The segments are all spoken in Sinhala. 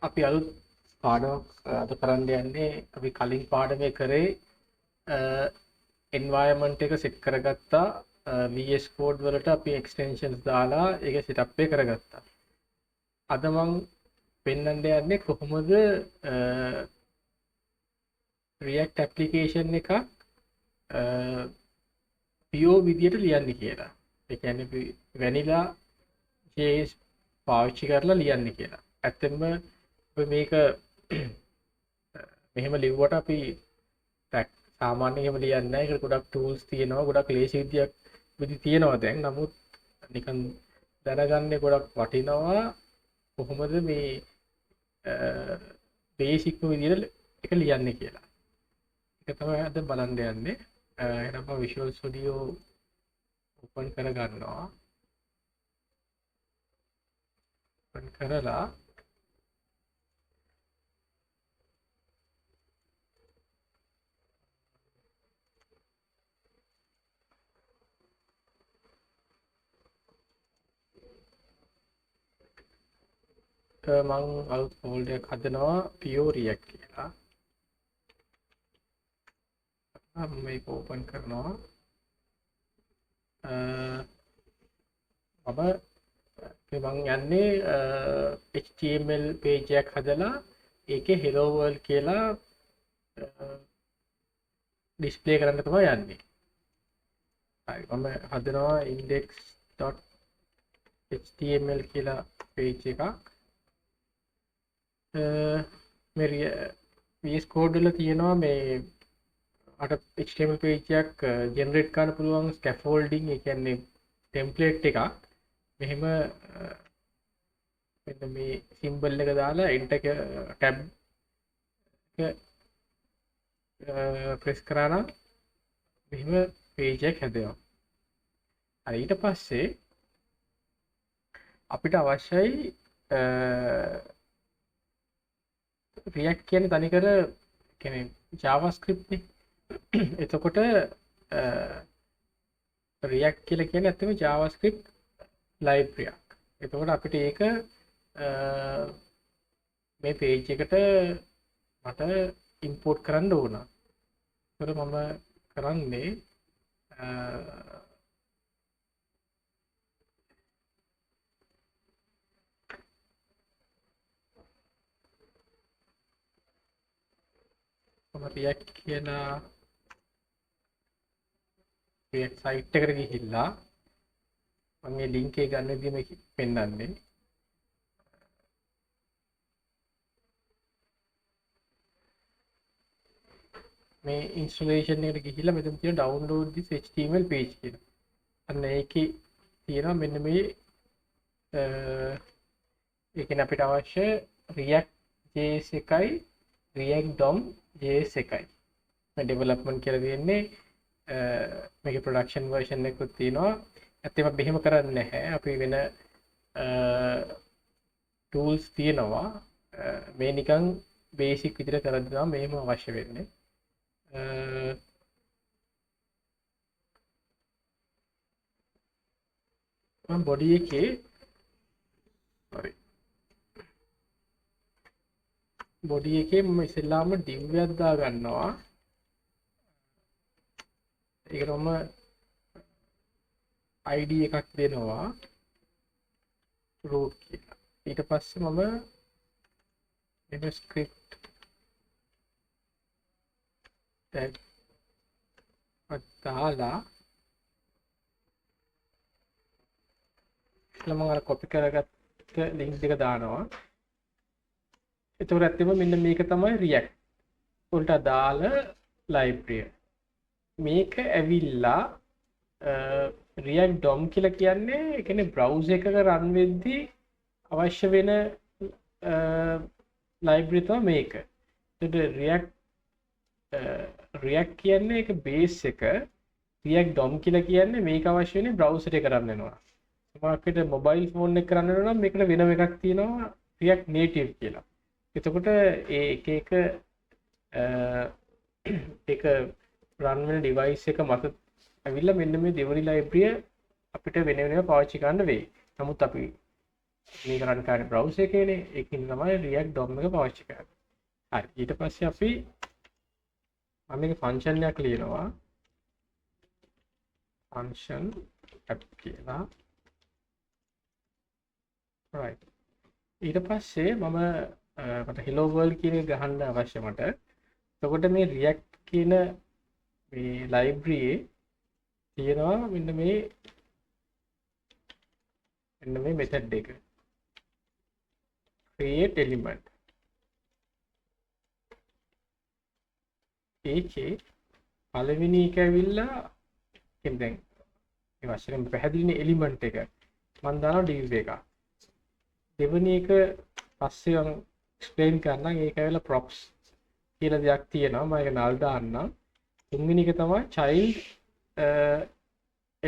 අපි අලුත් පාඩමක් අද කරන්න යන්නේ. අපි කලින් පාඩමේ කරේ එන්වයරන්මන්ට් එක සෙට් කරගත්තා. VS Code වලට අපි එක්ස්ටෙන්ෂන්ස් දාලා ඒක සෙටප් එක කරගත්තා. අද මම පෙන්වන්න යන්නේ කොහොමද React application එකක් PO විදියට ලියන්නේ කියලා. ඒ කියන්නේ අපි vanilla JS පාවිච්චි කරලා ලියන්නේ කියලා. ඇත්තෙන්ම අපි මේක මෙහෙම ලිව්වට අපි සාමාන්‍යයෙන් එහෙම ලියන්නේ නැහැ. ඒකට ගොඩක් tools තියෙනවා, ගොඩක් ලේසි විදි තියෙනවා දැන්. නමුත් නිකන් දැනගන්නේ ගොඩක් වටිනවා කොහොමද මේ බේසික් විදියට එක ලියන්නේ කියලා. ඒක තමයි අද බලන්න යන්නේ. එහෙනම් මම Visual Studio open කරගන්නවා. open කරලා මං අලුත් ෆෝල්ඩර් එකක් හදනවා Pure React කියලා. මම මේක ඕපන් කරනවා. මම යන්නේ HTML page එකක් හදලා ඒකේ hello world කියලා display කරන්න තමයි යන්නේ. හරි මම හදනවා index.html කියලා page එකක්. මේ VS Code වල තියෙනවා මේ අට HTML page එකක් generate කරන්න පුළුවන් scaffolding, ඒ කියන්නේ template එකක්. මෙහෙම මෙන්න මේ symbol එක දාලා enter tab එක press කරා නම් මෙහෙම page එකක් හැදෙනවා. හරි ඊට පස්සේ අපිට අවශ්‍යයි React කියන්නේ තනිකර කියන්නේ JavaScript නේ. එතකොට React කියලා කියන්නේ ඇත්තම JavaScript library එකක්. එතකොට අපිට ඒක මේ page එකට මට import කරන්න ඕන. ඒතර මම කරන්නේ React කියලා React site එකට ගිහිල්ලා මම මේ link එක ගන්න විදිහ මේක පෙන්නන්නේ. මේ installation එකට ගිහිල්ලා මෙතන තියෙන download this HTML page කියලා. අන්න ඒකේ තියෙනවා මෙන්න මේ ඒ කියන්නේ අපිට අවශ්‍ය React JS එකයි React DOM JS එකයි. මේ development කියලා තියෙන්නේ මේකේ production version එකකුත් තියෙනවා. ඇත්තටම මෙහෙම කරන්නේ නැහැ. අපි වෙන tools තියෙනවා. මේ නිකන් basic විදිහට කරද්දී මෙහෙම අවශ්‍ය වෙන්නේ. මම body එකේ බොඩි එකේ මම ඉස්සෙල්ලාම div එකක් දා ගන්නවා. ඒකට මම id එකක් දෙනවා root කියලා. ඊට පස්සේ මම මේ script tag දාලා මම අර copy කරගත්ත link එක දානවා. එතකොට ඇත්තම මෙන්න මේක තමයි React වලට අදාළ library. මේක ඇවිල්ලා React DOM කියලා කියන්නේ ඒ කියන්නේ browser එකක run වෙද්දී අවශ්‍ය වෙන library තමයි මේක. එතකොට React කියන්නේ ඒක base එක. React DOM කියලා කියන්නේ මේක අවශ්‍ය වෙන්නේ browser එක run වෙනවා. සමහරවිට mobile phone එක run වෙනවා නම් මේකට වෙනම එකක් තියෙනවා React Native කියලා. එතකොට ඒ එක run වෙන device එක මත ඇවිල්ලා මෙන්න මේ දෙවෙනි library අපිට වෙන වෙනම පාවිච්චි කරන්න වෙයි. නමුත් අපි මේක රන් කරන්නේ browser එකේනේ. ඒකින් තමයි React DOM එක පාවිච්චි කරන්නේ. හරි. ඊට පස්සේ අපි මම මේක ෆන්ක්ෂන් එකක් ලියනවා. function app කියලා. right. ඊට පස්සේ මට hello world කියන එක ගහන්න අවශ්‍ය මට. එතකොට මේ React කියන මේ library තියෙනවා මෙන්න මේ method එක. create element. ඒකේ පළවෙනි එක ඇවිල්ලා දැන් මේ වශයෙන් පැහැදිලිනේ එලිමන්ට් එක මම දානවා div එක. දෙවෙනි එක පස්සේ මම එක්ස්ප්ලেইন කරන්නම්. ඒක ඇවිල්ලා props කියලා දෙයක් තියෙනවා. මම ඒක null දාන්නම්. තුන්වෙනි එක තමයි child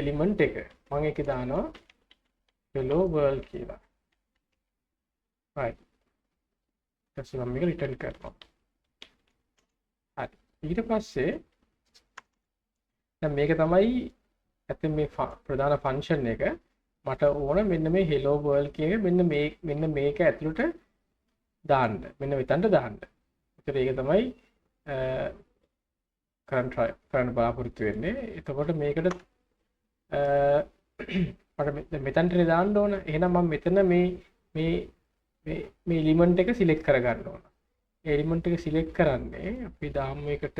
element එක. මම ඒක දානවා hello world කියලා. right. ඊට මම මේක return කරනවා. හරි. ඊට පස්සේ දැන් මේක තමයි ඇත්තට මේ ප්‍රධාන ෆන්ක්ෂන් එක. මට ඕන මෙන්න මේ hello world කියන එක මෙන්න මේක ඇතුළට දාන්න. මෙන්න මෙතනට දාන්න. ඒතර ඒක තමයි කරන්න බලාපොරොත්තු වෙන්නේ. එතකොට මේකට මට මෙතනට දාන්න ඕන. එහෙනම් මම මෙතන මේ එලිමන්ට් එක සිලෙක්ට් කරගන්න ඕන. ඒ එලිමන්ට් එක සිලෙක්ට් කරන්නේ අපි දාමු එකට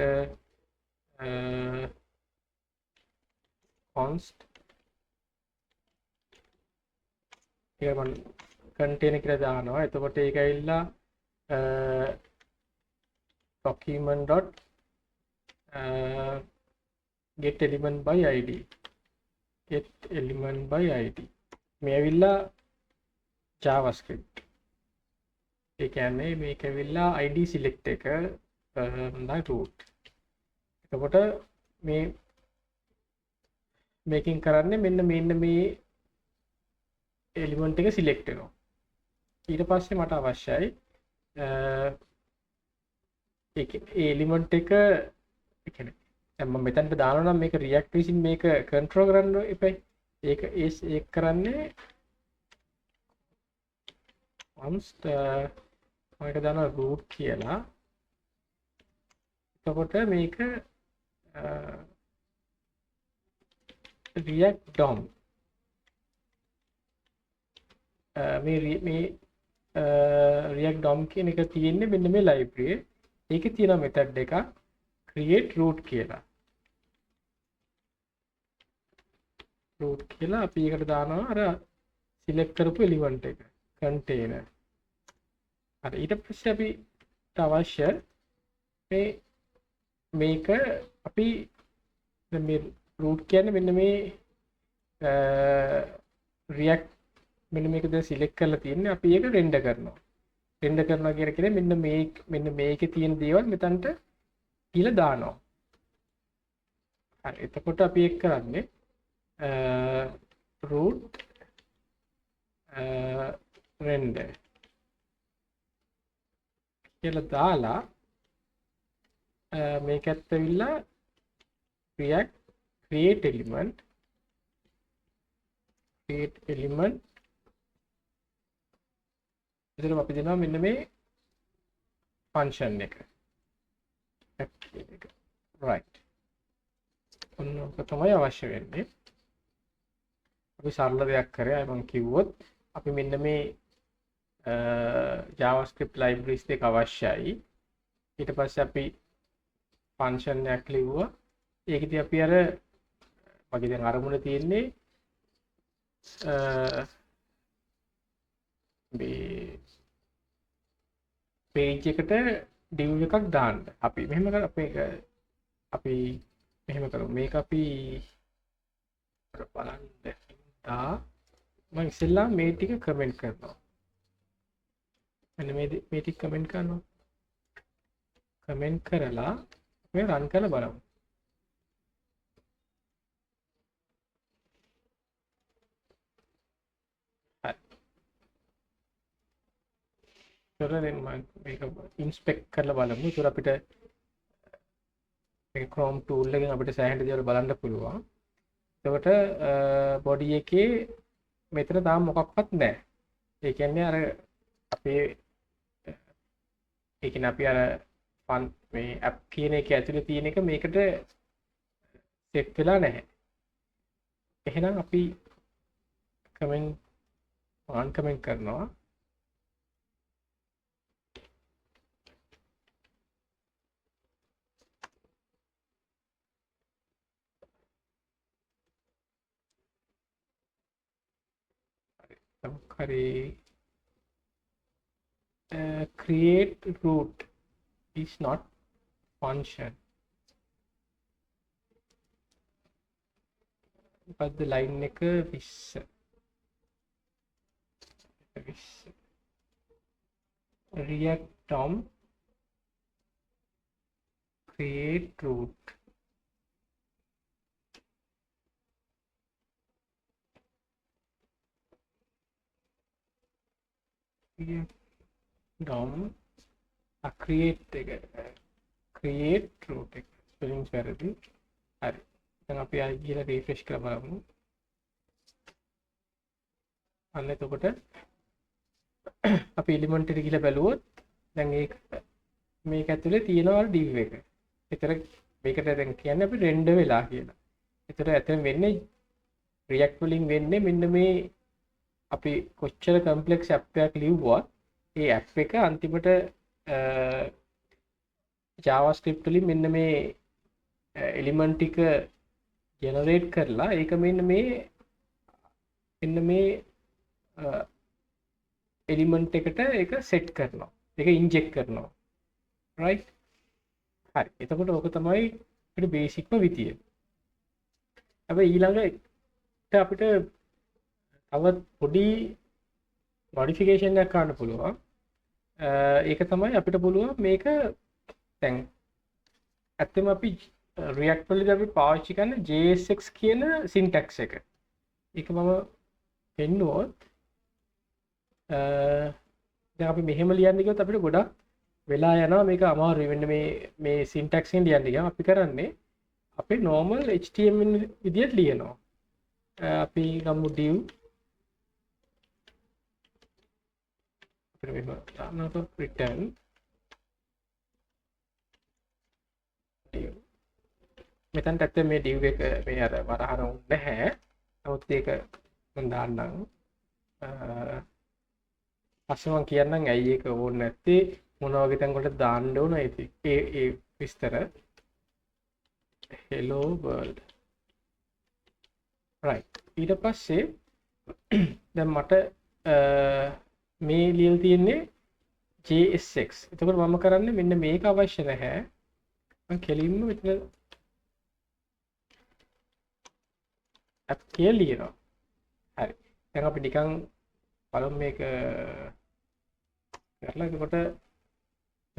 const ඒක මම container කියලා දානවා. එතකොට ඒක ඇවිල්ලා document dot get element by id මේ ඇවිල්ලා javascript. ඒ කියන්නේ මේක ඇවිල්ලා id select එක root. එතකොට මේකින් කරන්නේ මෙන්න මේ එලිමන්ට් එක සිලෙක්ට් වෙනවා. ඊට පස්සේ මට අවශ්‍යයි ඒ එලිමන්ට් එක කියන්නේ දැන් මම මෙතනට දානවා නම් මේක React විසින් මේක කන්ට්‍රෝල් කරන්න එපයි. ඒක කරන්නේ const මම ඒක දානවා root කියලා. එතකොට මේක React DOM මේ React DOM කියන එක තියෙන්නේ මෙන්න මේ library. ඒකේ තියෙන method එකක් create root කියලා. root කියලා අපි ඒකට දානවා අර select කරපු element එක container. හරි. ඊට පස්සේ අපිට අවශ්‍ය මේක අපි මේ root කියන්නේ මෙන්න මේ React මෙන්න මේක දැන් සිලෙක්ට් කරලා තියෙන්නේ. අපි ඒක රෙන්ඩර් කරනවා. රෙන්ඩර් කරනවා කියන්නේ මෙන්න මේකේ තියෙන දේවල් මෙතනට කියලා දානවා. හරි. එතකොට අපි ඒක කරන්නේ root render කියලා දාලා මේක ඇත්තවිල්ලා React create element එතන අපි දෙනවා මෙන්න මේ ෆන්ක්ෂන් එක. right. ඔන්න ඔක තමයි අවශ්‍ය වෙන්නේ. අපි සරල දෙයක් කරේ අය මම කිව්වොත් අපි මෙන්න මේ JavaScript libraries දෙක අවශ්‍යයි. ඊට පස්සේ අපි ෆන්ක්ෂන් එකක් ලිව්වා. ඒකදී අපි අර මගේ දැන් අරමුණ තියෙන්නේ මේ page එකට div එකක් දාන්න. අපි මෙහෙම කරමු. මේක අපි බලන්න. මම ඉස්සෙල්ලා මේ ටික කමෙන්ට් කරනවා. මෙන්න මේ ටික කමෙන්ට් කරනවා. කමෙන්ට් කරලා මේ රන් කරලා බලමු. දැන් මම මේක ඉන්ස්පෙක්ට් කරලා බලමු. ඒතර අපිට මේ Chrome tool එකෙන් අපිට සෑහෙන දේවල් බලන්න පුළුවන්. එතකොට body එකේ මෙතන තාම මොකක්වත් නැහැ. ඒ කියන්නේ අර අපේ ඒ කියන්නේ අපි අර ෆන් මේ ඇප් කියන එක ඇතුලේ තියෙන එක මේකට සෙට් වෙලා නැහැ. එහෙනම් අපි කමෙන්ට් කමෙන්ට් කරනවා. හරි create root is not function. but the line එක 20 react tom create root dom create root එක ස්පෙලිං වැරදි. හරි දැන් අපි ආයෙ ගිහලා රිෆ්‍රෙෂ් කරලා බලමු. අන්න එතකොට අපි එලිමන්ට් එකට ගිහලා බැලුවොත් දැන් මේක ඇතුලේ තියෙනවා div එක. ඒතර මේකට දැන් කියන්නේ අපි රෙන්ඩර් වෙලා කියලා. ඒතර ඇත්තම වෙන්නේ React වලින් වෙන්නේ මෙන්න මේ අපි කොච්චර කම්ප්ලෙක්ස් ඇප් එකක් ලිව්වත් ඒ ඇප් එක අන්තිමට JavaScript වලින් මෙන්න මේ එලිමන්ට් ටික ජෙනරේට් කරලා ඒක මෙන්න මේ එලිමන්ට් එකට ඒක සෙට් කරනවා. ඒක ඉන්ජෙක්ට් කරනවා. right? හරි. එතකොට ඕක තමයි අපිට බේසික්ම විදිය. හැබැයි ඊළඟට අපිට තවත් පොඩි මොඩිෆිකේෂන් එකක් කරන්න පුළුවන්. ඒක තමයි අපිට පුළුවන් මේක දැන් ඇත්තම අපි React වලදී අපි පාවිච්චි කරන JSX කියන syntax එක. ඒක මම පෙන්නුවොත් දැන් අපි මෙහෙම ලියන්න ගියොත් අපිට ගොඩක් වෙලා යනවා මේක අමාරුයි. වෙන්න මේ syntax එකෙන් ලියන්න ගියාම අපි කරන්නේ අපේ normal HTML විදියට ලියනවා. අපි ගමු div අපිට මෙහෙම දාන්නකො return div. මෙතනට ඇත්තට මේ div එක මේ අර වරහන උන්නේ නැහැ. නමුත් ඒක මම දාන්නම්. පස්සේ මම කියන්නම් ඇයි ඒක ඕනේ නැත්තේ මොන වගේ තැන් වලට දාන්න ඕන ඒ විස්තර. hello world. right. ඊට පස්සේ දැන් මට මේ ලියලා තියෙන්නේ JSX. එතකොට මම කරන්නේ මෙන්න මේක අවශ්‍ය නැහැ. මම කෙලින්ම මෙතන app කියලා ලියනවා. හරි. දැන් අපි නිකන් බලමු මේක කරලා එතකොට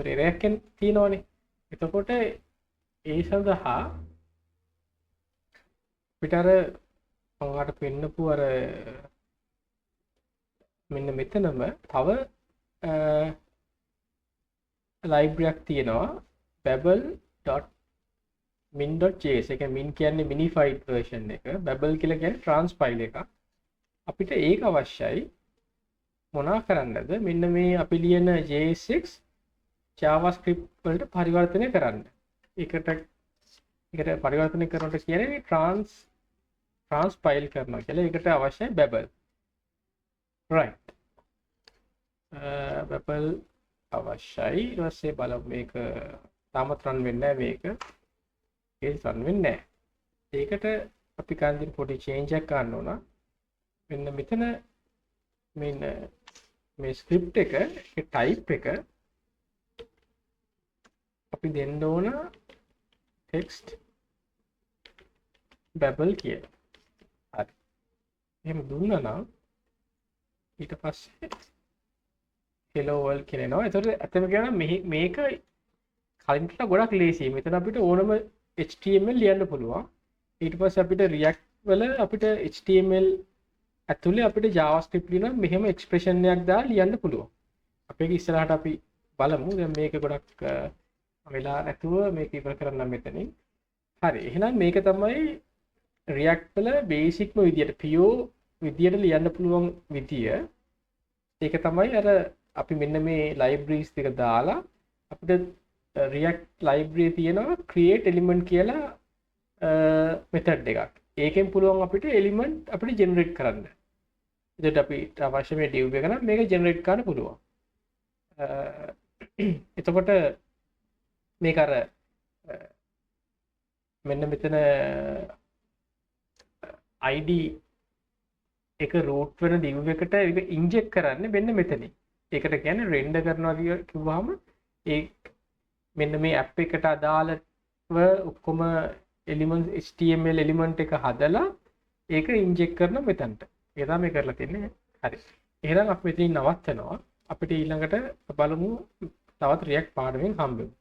රෙරයක් තියෙනවනේ. එතකොට ඒ සඳහා අපිට අර ඔයාලට පෙන්නපු අර මෙන්න මෙතනම තව library එකක් තියෙනවා babel.min.js. එක min කියන්නේ minified version එක. babel කියලා කියන්නේ transpile එක. අපිට ඒක අවශ්‍යයි මොනා කරන්නද මෙන්න මේ අපි ලියන JSX JavaScript වලට පරිවර්තනය කරන්න. ඒකට පරිවර්තනය කරනකොට කියන්නේ transpile කරනවා කියලා. ඒකට අවශ්‍යයි babel. right. babel අවශ්‍යයි. ඊට පස්සේ බලමු මේක තාමත් run වෙන්නේ නැහැ මේක. ඒක run වෙන්නේ නැහැ. ඒකට අපි කන්දින් පොඩි change එකක් ගන්න ඕන. මෙන්න මෙතන මෙන්න මේ ස්ක්‍රිප්ට් එක type එක අපි දෙන්න ඕන text babel කියලා. හරි. එහෙම දුන්නා නම් ඊට පස්සේ hello world කියලා එනවා. ඒතකොට ඇත්තම කියනවා මේක කලින්ට ගොඩක් ලේසියි. මෙතන අපිට ඕනම HTML ලියන්න පුළුවන්. ඊට පස්සේ අපිට React වල අපිට HTML ඇතුලේ අපිට JavaScript ලියනවා මෙහෙම එක්ස්ප්‍රෙෂන් එකක් දාලා ලියන්න පුළුවන්. අපේ ඉස්සරහට අපි බලමු. දැන් මේක ගොඩක් වෙලා නැතුව මේක ඉවර කරන්න මෙතනින්. හරි. එහෙනම් මේක තමයි React වල බේසික්ම විදියට pure විදියට ලියන්න පුළුවන් විදිය. ඒක තමයි අර අපි මෙන්න මේ libraries ටික දාලා අපිට React library තියෙනවා create element කියලා method එකක්. ඒකෙන් පුළුවන් අපිට element අපිට generate කරන්න. එතකොට අපිට අවශ්‍ය මේ div එක නම් මේක generate කරන්න පුළුවන්. එතකොට මේක අර මෙන්න මෙතන id එක root වෙන div එකට ඒක inject කරන්නේ මෙන්න මෙතනින්. ඒකට කියන්නේ render කරනවා කිව්වහම ඒ මෙන්න මේ app එකට අදාළව ඔක්කොම elements HTML element එක හදලා ඒක inject කරන මෙතනට. ඒක තමයි කරලා තින්නේ. හරි. එහෙනම් අපි මෙතනින් නවත්තනවා. අපිට ඊළඟට බලමු තවත් React පාඩමෙන් හම්බෙමු.